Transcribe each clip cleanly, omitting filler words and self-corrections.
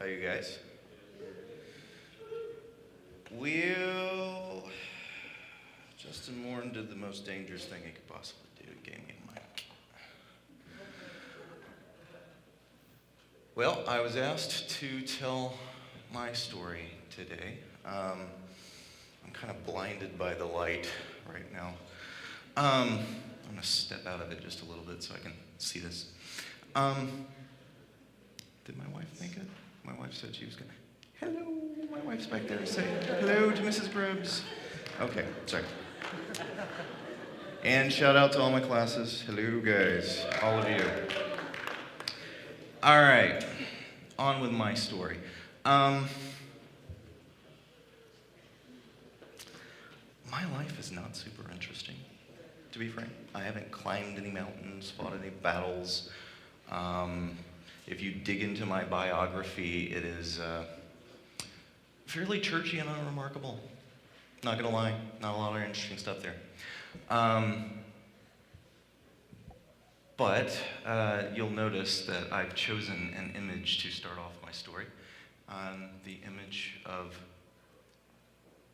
How you guys? Well, Justin Moore did the most dangerous thing he could possibly do. He gave me a mic. Well, I was asked to tell my story today. I'm kind of blinded by the light right now. I'm going to step out of it just a little bit so I can see this. Did my wife make it? My wife said she was going to. Hello, my wife's back there saying hello to Mrs. Grubbs. Okay, sorry. And shout out to all my classes. Hello, guys, all of you. All right, on with my story. My life is not super interesting, to be frank. I haven't climbed any mountains, fought any battles. If you dig into my biography, it is fairly churchy and unremarkable. Not gonna lie, not a lot of interesting stuff there. But you'll notice that I've chosen an image to start off my story. The image of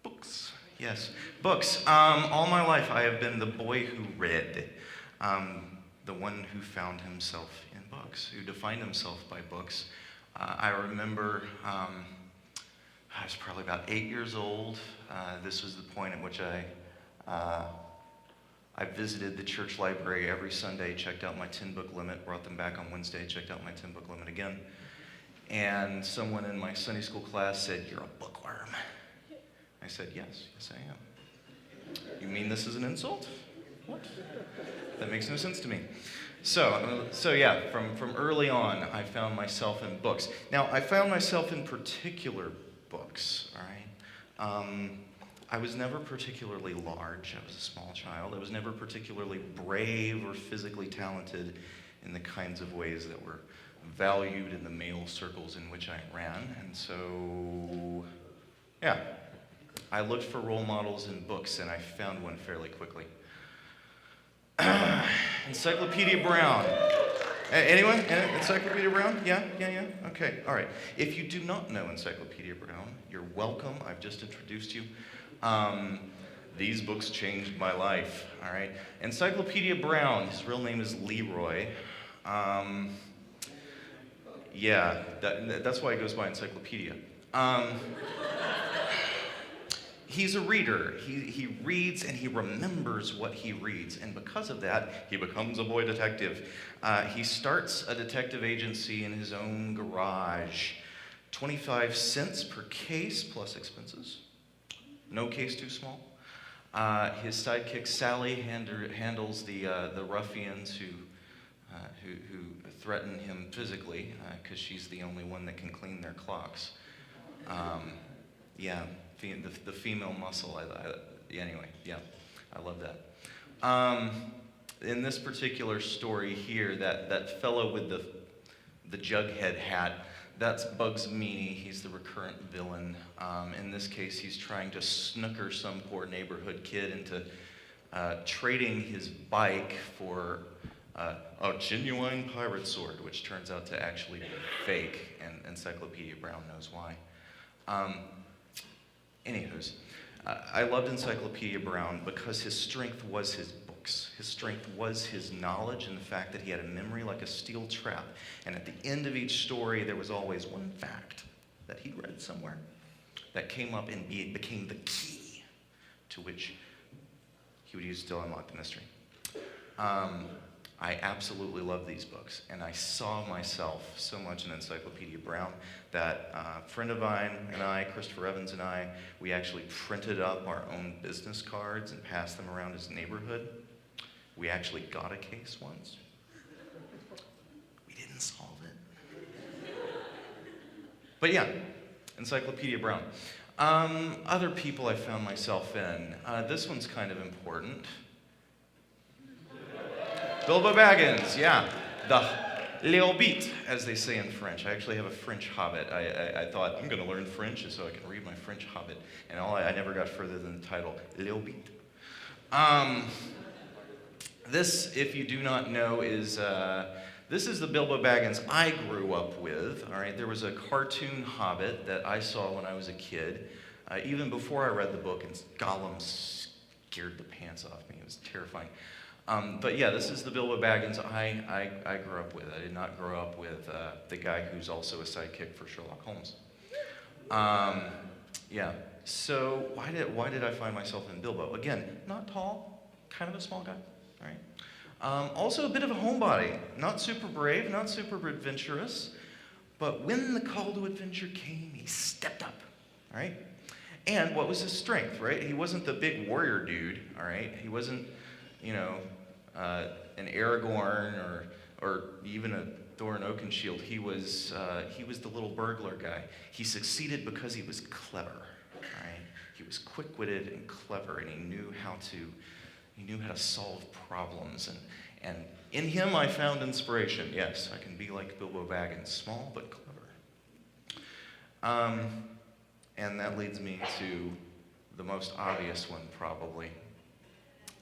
books. Yes, books. All my life I have been the boy who read. The one who found himself in books, who defined himself by books. I remember I was probably about 8 years old. This was the point at which I visited the church library every Sunday, checked out my 10-book limit, brought them back on Wednesday, checked out my 10-book limit again. And someone in my Sunday school class said, "You're a bookworm." I said, yes I am. You mean this is an insult? What? That makes no sense to me. So yeah, from early on, I found myself in books. Now, I found myself in particular books, all right? I was never particularly large. I was a small child. I was never particularly brave or physically talented in the kinds of ways that were valued in the male circles in which I ran. And so, yeah, I looked for role models in books, and I found one fairly quickly. Encyclopedia Brown. Anyone? Encyclopedia Brown? Yeah? Okay, all right. If you do not know Encyclopedia Brown, you're welcome. I've just introduced you. These books changed my life, all right? Encyclopedia Brown, his real name is Leroy. Yeah, that's why he goes by Encyclopedia. He's a reader. He reads and he remembers what he reads. And because of that, he becomes a boy detective. He starts a detective agency in his own garage. 25 cents per case plus expenses. No case too small. His sidekick Sally handles the ruffians who threaten him physically because she's the only one that can clean their clocks. Yeah. The female muscle, anyway, yeah, I love that. In this particular story here, that fellow with the jughead hat, that's Bugs Meany. He's the recurrent villain. In this case, he's trying to snooker some poor neighborhood kid into trading his bike for a genuine pirate sword, which turns out to actually be fake, and Encyclopedia Brown knows why. Anywho's, I loved Encyclopedia Brown because his strength was his books. His strength was his knowledge and the fact that he had a memory like a steel trap. And at the end of each story, there was always one fact that he'd read somewhere that came up and became the key to which he would use to unlock the mystery. I absolutely love these books, and I saw myself so much in Encyclopedia Brown that a friend of mine and I, Christopher Evans and I, we actually printed up our own business cards and passed them around his neighborhood. We actually got a case once. We didn't solve it. But yeah, Encyclopedia Brown. Other people I found myself in. This one's kind of important. Bilbo Baggins, yeah. The Léobit, as they say in French. I actually have a French hobbit. I thought, I'm going to learn French so I can read my French hobbit. And I never got further than the title, Léobit. This, if you do not know, is This is the Bilbo Baggins I grew up with, all right? There was a cartoon Hobbit that I saw when I was a kid, even before I read the book, and Gollum scared the pants off me. It was terrifying. But yeah, this is the Bilbo Baggins I grew up with. I did not grow up with the guy who's also a sidekick for Sherlock Holmes. Yeah, so why did I find myself in Bilbo? Again, not tall, kind of a small guy, all right? Also a bit of a homebody, not super brave, not super adventurous, but when the call to adventure came, he stepped up, all right? And what was his strength, right? He wasn't the big warrior dude, all right? He wasn't, an Aragorn or even a Thorin Oakenshield. He was the little burglar guy. He succeeded because he was clever, right? He was quick-witted and clever, and he knew how to solve problems. And in him, I found inspiration. Yes, I can be like Bilbo Baggins, small but clever. And that leads me to the most obvious one, probably.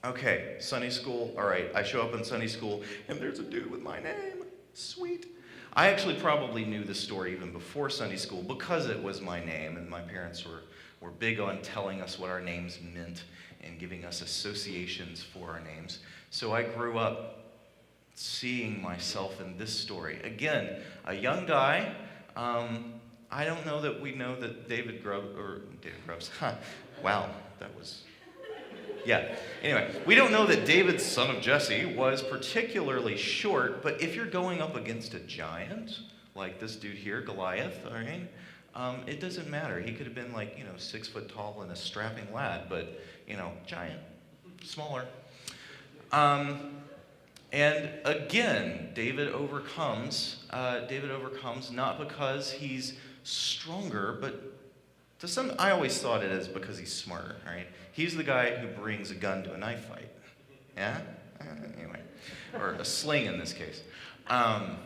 Okay, Sunday school. All right, I show up in Sunday school, and there's a dude with my name. Sweet. I actually probably knew the story even before Sunday school because it was my name, and my parents were big on telling us what our names meant and giving us associations for our names. So I grew up seeing myself in this story. Again, a young guy. I don't know that we know that David Grubbs. Wow, that was... Yeah, anyway, we don't know that David, son of Jesse, was particularly short, but if you're going up against a giant, like this dude here, Goliath, all right, it doesn't matter. He could have been 6 foot tall and a strapping lad, but, giant, smaller. And again, David overcomes not because he's stronger, but I always thought it as because he's smarter, right? He's the guy who brings a gun to a knife fight. Yeah? Anyway. Or a sling in this case. And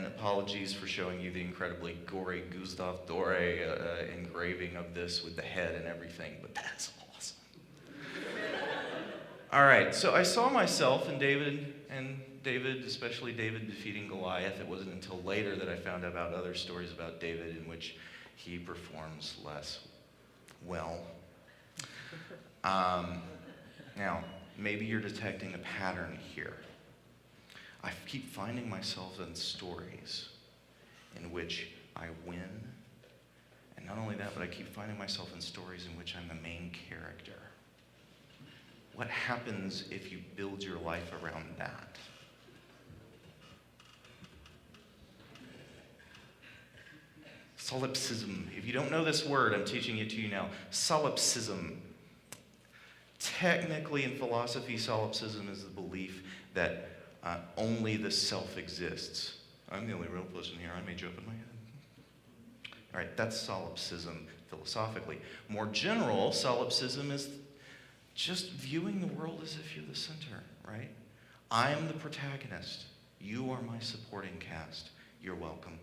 apologies for showing you the incredibly gory Gustav Doré engraving of this with the head and everything, but that's awesome. All right, so I saw myself in David, especially David defeating Goliath. It wasn't until later that I found out about other stories about David in which he performs less well. Now, maybe you're detecting a pattern here. I keep finding myself in stories in which I win. And not only that, but I keep finding myself in stories in which I'm the main character. What happens if you build your life around that? Solipsism. If you don't know this word, I'm teaching it to you now. Solipsism. Technically, in philosophy, solipsism is the belief that only the self exists. I'm the only real person here. I made you up in my head. All right, that's solipsism philosophically. More general, solipsism is just viewing the world as if you're the center, right? I'm the protagonist. You are my supporting cast. You're welcome.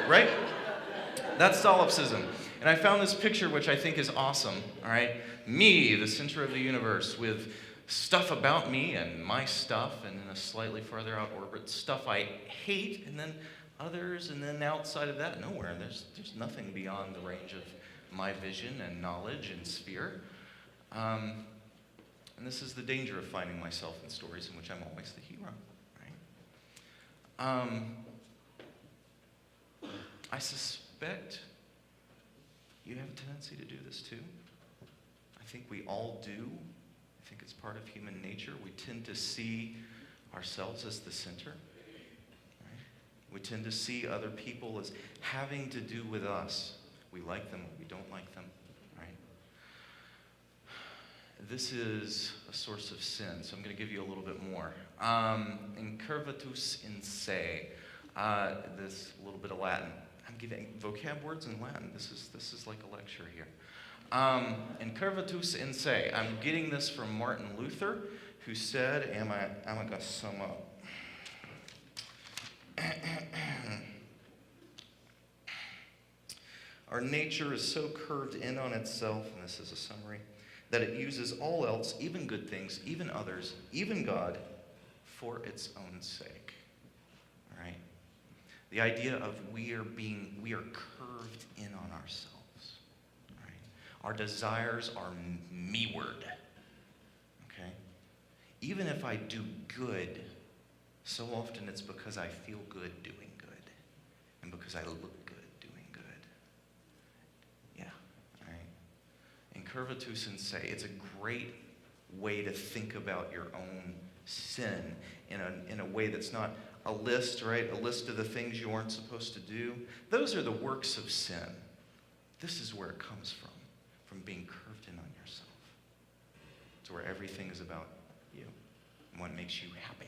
Right? That's solipsism. And I found this picture which I think is awesome, all right? Me, the center of the universe, with stuff about me and my stuff, and in a slightly farther out orbit, stuff I hate, and then others, and then outside of that, nowhere. There's nothing beyond the range of my vision and knowledge and sphere. And this is the danger of finding myself in stories in which I'm always the hero, right? I suspect you have a tendency to do this too. I think we all do. I think it's part of human nature. We tend to see ourselves as the center. Right? We tend to see other people as having to do with us. We like them, we don't like them. Right? This is a source of sin, so I'm going to give you a little bit more. Incurvatus in se. This little bit of Latin. I'm giving vocab words in Latin. This is like a lecture here. Incurvatus in se. I'm getting this from Martin Luther, who said, I'm going to sum up. Our nature is so curved in on itself, and this is a summary, that it uses all else, even good things, even others, even God, for its own sake. All right? The idea of we are curved in on ourselves. All right? Our desires are me-ward. Okay? Even if I do good, so often it's because I feel good doing good. And because I look good doing good. Yeah, all right? Incurvatus in se, it's a great way to think about your own sin in a way that's not a list, right? A list of the things you aren't supposed to do. Those are the works of sin. This is where it comes from being curved in on yourself. It's where everything is about you and what makes you happy.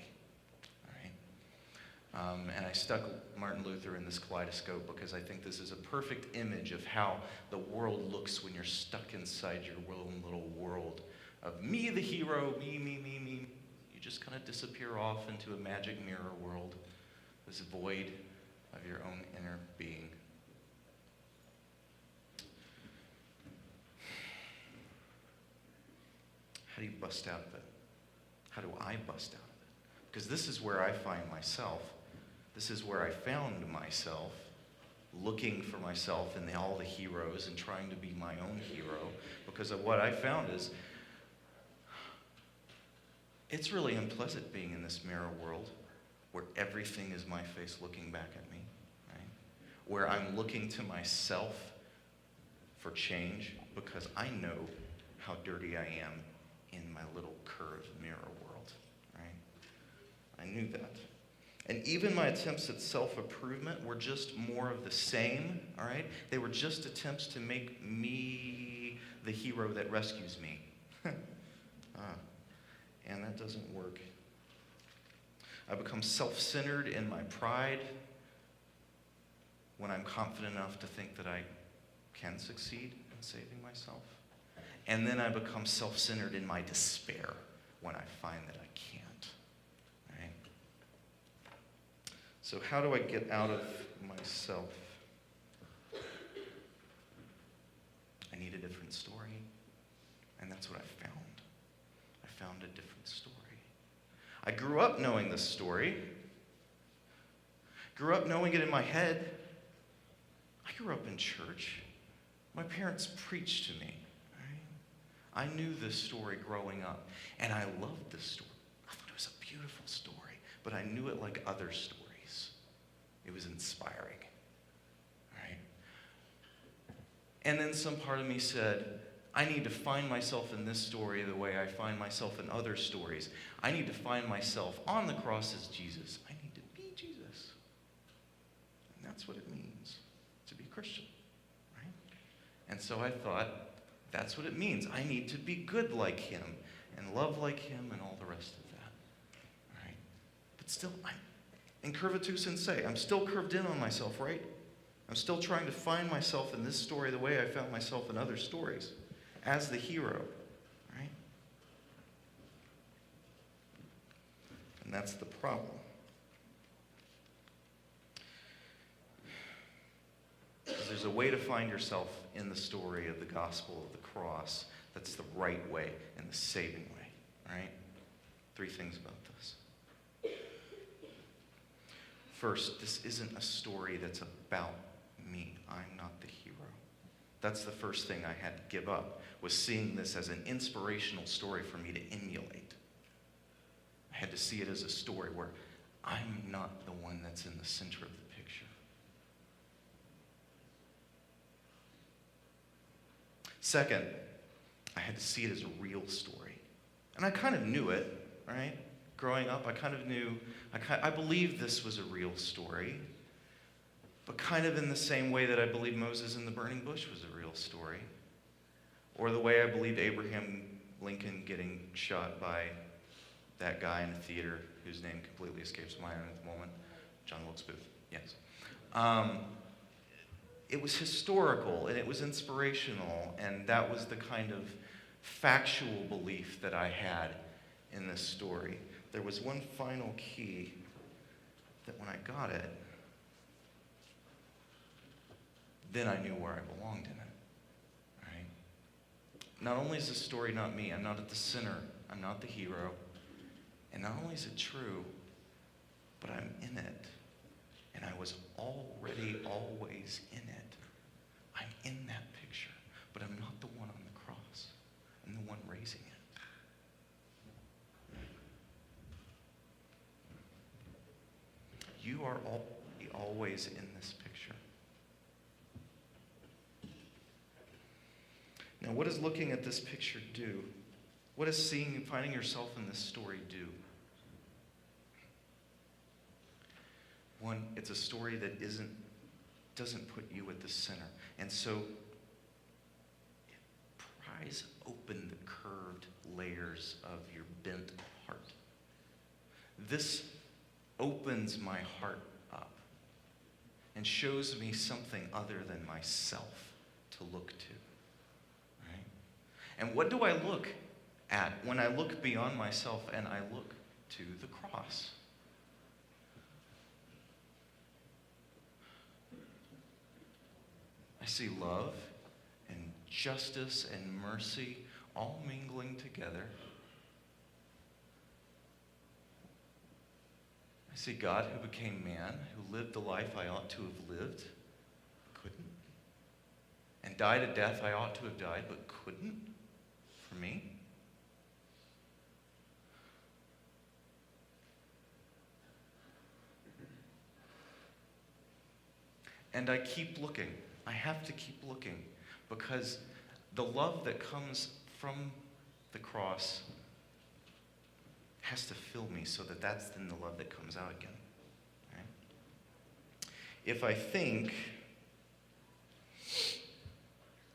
And I stuck Martin Luther in this kaleidoscope because I think this is a perfect image of how the world looks when you're stuck inside your own little world of me, the hero, me, me, me, me. You just kind of disappear off into a magic mirror world, this void of your own inner being. How do you bust out of it? How do I bust out of it? Because this is where I find myself. This is where I found myself, looking for myself in all the heroes and trying to be my own hero. Because of what I found is, it's really unpleasant being in this mirror world where everything is my face looking back at me, right? Where I'm looking to myself for change because I know how dirty I am in my little curved mirror world, right? I knew that. And even my attempts at self-improvement were just more of the same, all right? They were just attempts to make me the hero that rescues me. And that doesn't work. I become self-centered in my pride when I'm confident enough to think that I can succeed in saving myself. And then I become self-centered in my despair when I find that I can't. So how do I get out of myself? I need a different story. And that's what I found. I found a different story. I grew up knowing this story. Grew up knowing it in my head. I grew up in church. My parents preached to me. Right? I knew this story growing up. And I loved this story. I thought it was a beautiful story. But I knew it like other stories. It was inspiring, right? And then some part of me said, I need to find myself in this story the way I find myself in other stories. I need to find myself on the cross as Jesus. I need to be Jesus. And that's what it means to be Christian, right? And so I thought, that's what it means. I need to be good like him and love like him and all the rest of that, right? But still, incurvatus in se. I'm still curved in on myself, right? I'm still trying to find myself in this story the way I found myself in other stories, as the hero, right? And that's the problem. Because there's a way to find yourself in the story of the gospel of the cross that's the right way and the saving way, right? 3 things about this. First, this isn't a story that's about me. I'm not the hero. That's the first thing I had to give up, was seeing this as an inspirational story for me to emulate. I had to see it as a story where I'm not the one that's in the center of the picture. Second, I had to see it as a real story. And I kind of knew it, right? Growing up, I kind of knew, I believed this was a real story, but kind of in the same way that I believed Moses in the burning bush was a real story, or the way I believed Abraham Lincoln getting shot by that guy in the theater whose name completely escapes my mind at the moment, John Wilkes Booth, yes. It was historical, and it was inspirational, and that was the kind of factual belief that I had in this story. There was one final key that when I got it, then I knew where I belonged in it, right? Not only is this story not me, I'm not at the center, I'm not the hero, And not only is it true, but I'm in it. And I was already always in it. I'm in that picture, but I'm not the one on the cross. I'm the one raising it. You are always in this picture. Now, what does looking at this picture do? What does seeing and finding yourself in this story do? One, it's a story that doesn't put you at the center. And so it pries open the curved layers of your bent heart. This opens my heart up and shows me something other than myself to look to. Right? And what do I look at when I look beyond myself and I look to the cross? I see love and justice and mercy all mingling together. I see God who became man, who lived the life I ought to have lived, couldn't. And died a death I ought to have died, but couldn't for me. And I keep looking. I have to keep looking because the love that comes from the cross has to fill me so that that's then the love that comes out again. Right? If I think,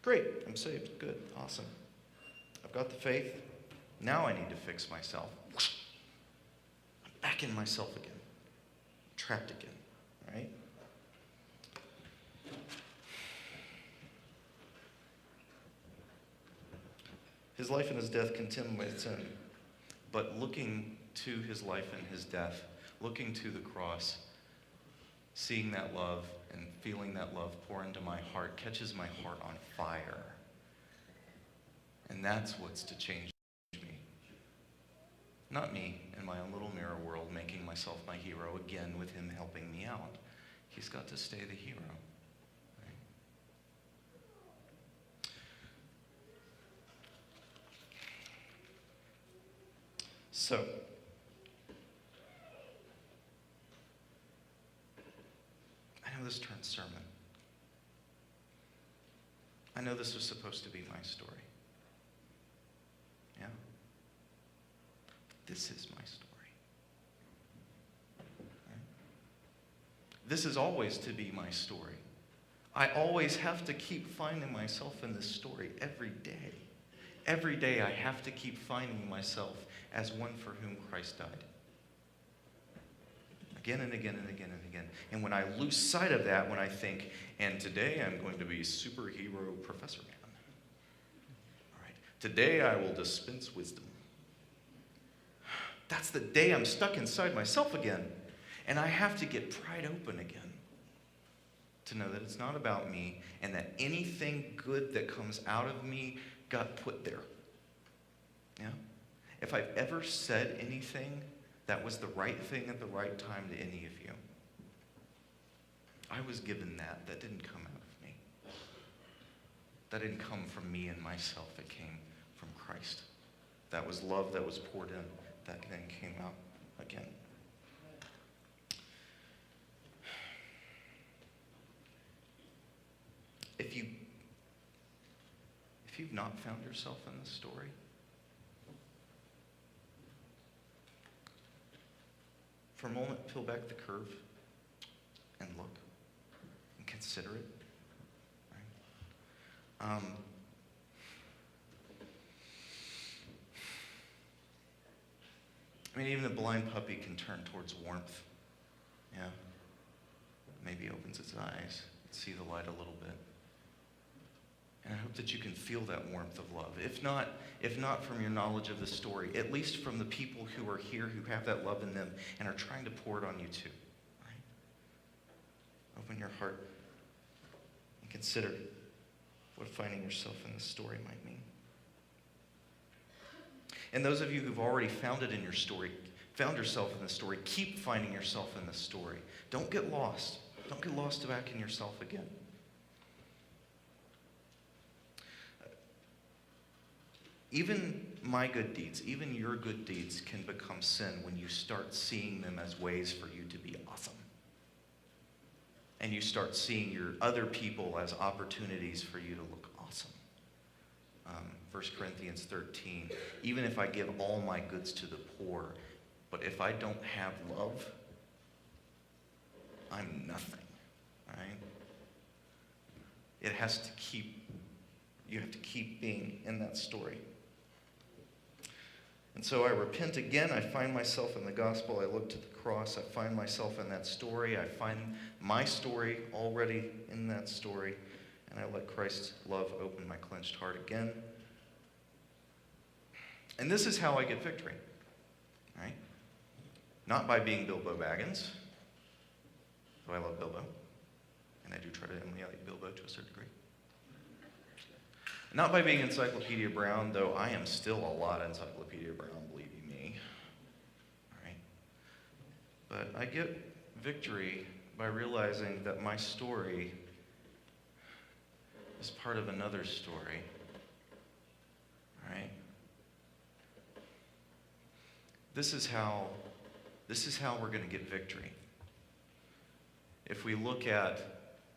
great, I'm saved, good, awesome. I've got the faith. Now I need to fix myself. I'm back in myself again. I'm trapped again, right? His life and his death contend with sin, but looking to his life and his death, looking to the cross, seeing that love and feeling that love pour into my heart, catches my heart on fire. And that's what's to change me. Not me in my own little mirror world, making myself my hero again with him helping me out. He's got to stay the hero. So, I know this turns sermon. I know this was supposed to be my story. Yeah? But this is my story. Right? This is always to be my story. I always have to keep finding myself in this story every day. Every day I have to keep finding myself as one for whom Christ died. Again and again and again and again. And when I lose sight of that, when I think, and today I'm going to be superhero Professor Man. All right. Today I will dispense wisdom. That's the day I'm stuck inside myself again. And I have to get pried open again to know that it's not about me and that anything good that comes out of me got put there. Yeah? If I've ever said anything that was the right thing at the right time to any of you, I was given that. That didn't come out of me. That didn't come from me and myself. It came from Christ. That was love that was poured in. That then came out again. If you've not found yourself in this story, for a moment, peel back the curve and look and consider it. Right? I mean, even a blind puppy can turn towards warmth. Yeah. Maybe opens its eyes, see the light a little bit. And I hope that you can feel that warmth of love. If not from your knowledge of the story, at least from the people who are here who have that love in them and are trying to pour it on you too. Right? Open your heart and consider what finding yourself in this story might mean. And those of you who've already found it in your story, found yourself in this story, keep finding yourself in this story. Don't get lost. Don't get lost back in yourself again. Even my good deeds, even your good deeds can become sin when you start seeing them as ways for you to be awesome. And you start seeing your other people as opportunities for you to look awesome. 1 Corinthians 13, even if I give all my goods to the poor, but if I don't have love, I'm nothing, right? You have to keep being in that story. And so I repent again. I find myself in the gospel. I look to the cross. I find myself in that story. I find my story already in that story. And I let Christ's love open my clenched heart again. And this is how I get victory, right? Not by being Bilbo Baggins, though I love Bilbo. And I do try to emulate Bilbo to a certain degree. Not by being Encyclopedia Brown, though I am still a lot Encyclopedia Brown, believe you me. All right? But I get victory by realizing that my story is part of another story. All right? This is how we're going to get victory. If we look at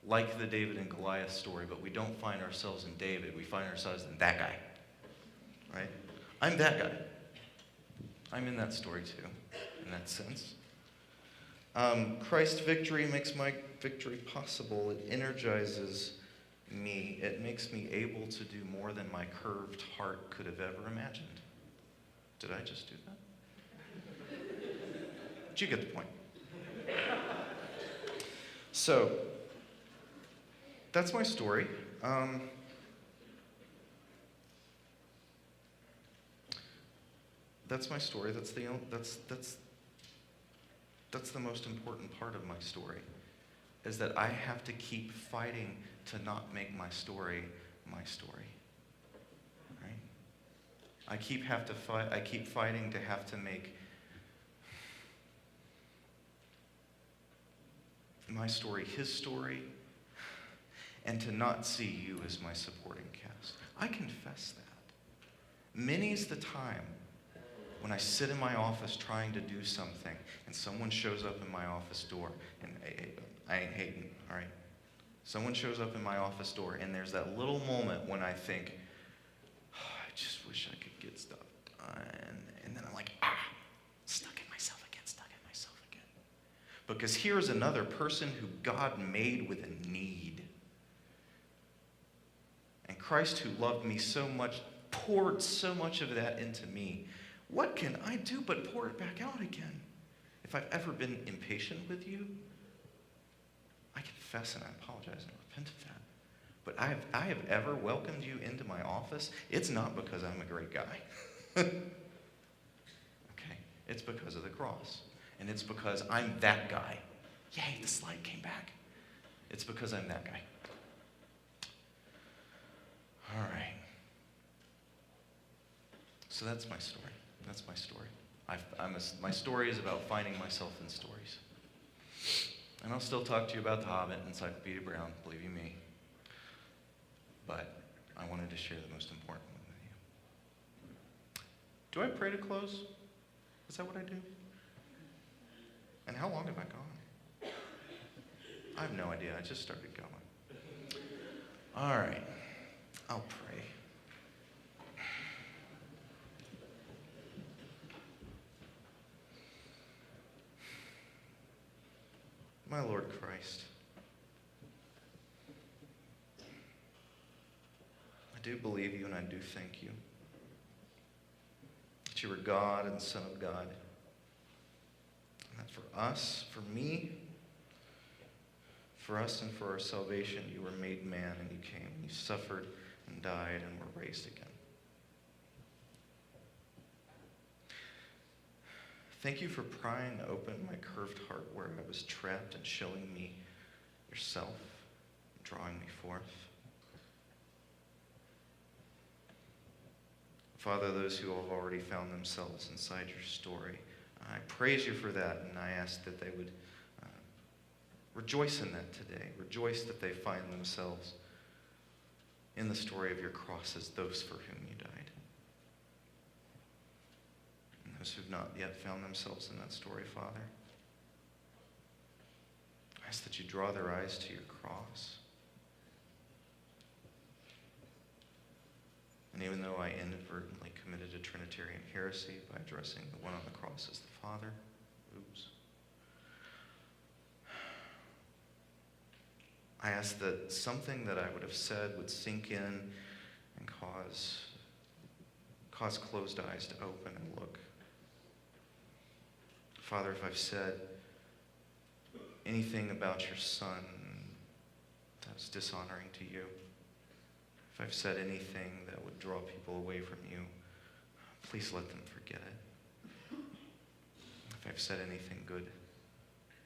like the David and Goliath story, but we don't find ourselves in David. We find ourselves in that guy, right? I'm that guy. I'm in that story too, in that sense. Christ's victory makes my victory possible. It energizes me. It makes me able to do more than my curved heart could have ever imagined. Did I just do that? But you get the point. So, that's my story. That's my story. That's the most important part of my story, is that I have to keep fighting to not make my story my story. Right? I keep fighting to have to make my story his story, and to not see you as my supporting cast. I confess that. Many's the time when I sit in my office trying to do something, and someone shows up in my office door, and I ain't hating, all right? Someone shows up in my office door, and there's that little moment when I think, oh, I just wish I could get stuff done. And then I'm like, stuck in myself again. Because here's another person who God made with a need. And Christ, who loved me so much, poured so much of that into me. What can I do but pour it back out again? If I've ever been impatient with you, I confess and I apologize and repent of that. But I have ever welcomed you into my office. It's not because I'm a great guy. Okay? It's because of the cross. And it's because I'm that guy. Yay, the slide came back. It's because I'm that guy. All right. So that's my story. That's my story. My story is about finding myself in stories. And I'll still talk to you about The Hobbit and Encyclopedia Brown, believe you me. But I wanted to share the most important one with you. Do I pray to close? Is that what I do? And how long have I gone? I have no idea. I just started going. All right. I'll pray. My Lord Christ, I do believe you and I do thank you that you are God and Son of God. And that for us, for me, for us and for our salvation, you were made man and you came. You suffered and died and were raised again. Thank you for prying open my curved heart where I was trapped and showing me yourself, drawing me forth. Father, those who have already found themselves inside your story, I praise you for that, and I ask that they would rejoice in that today. Rejoice that they find themselves in the story of your cross as those for whom you died. And those who've not yet found themselves in that story, Father, I ask that you draw their eyes to your cross. And even though I inadvertently committed a Trinitarian heresy by addressing the one on the cross as the Father, oops, I ask that something that I would have said would sink in and cause closed eyes to open and look. Father, if I've said anything about your Son that's dishonoring to you, if I've said anything that would draw people away from you, please let them forget it. If I've said anything good,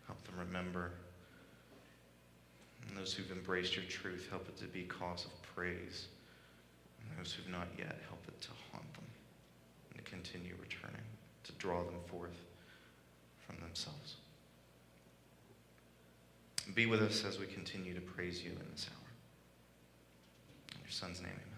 help them remember. And those who've embraced your truth, help it to be cause of praise. And those who've not yet, help it to haunt them and to continue returning, to draw them forth from themselves. Be with us as we continue to praise you in this hour. In your Son's name, amen.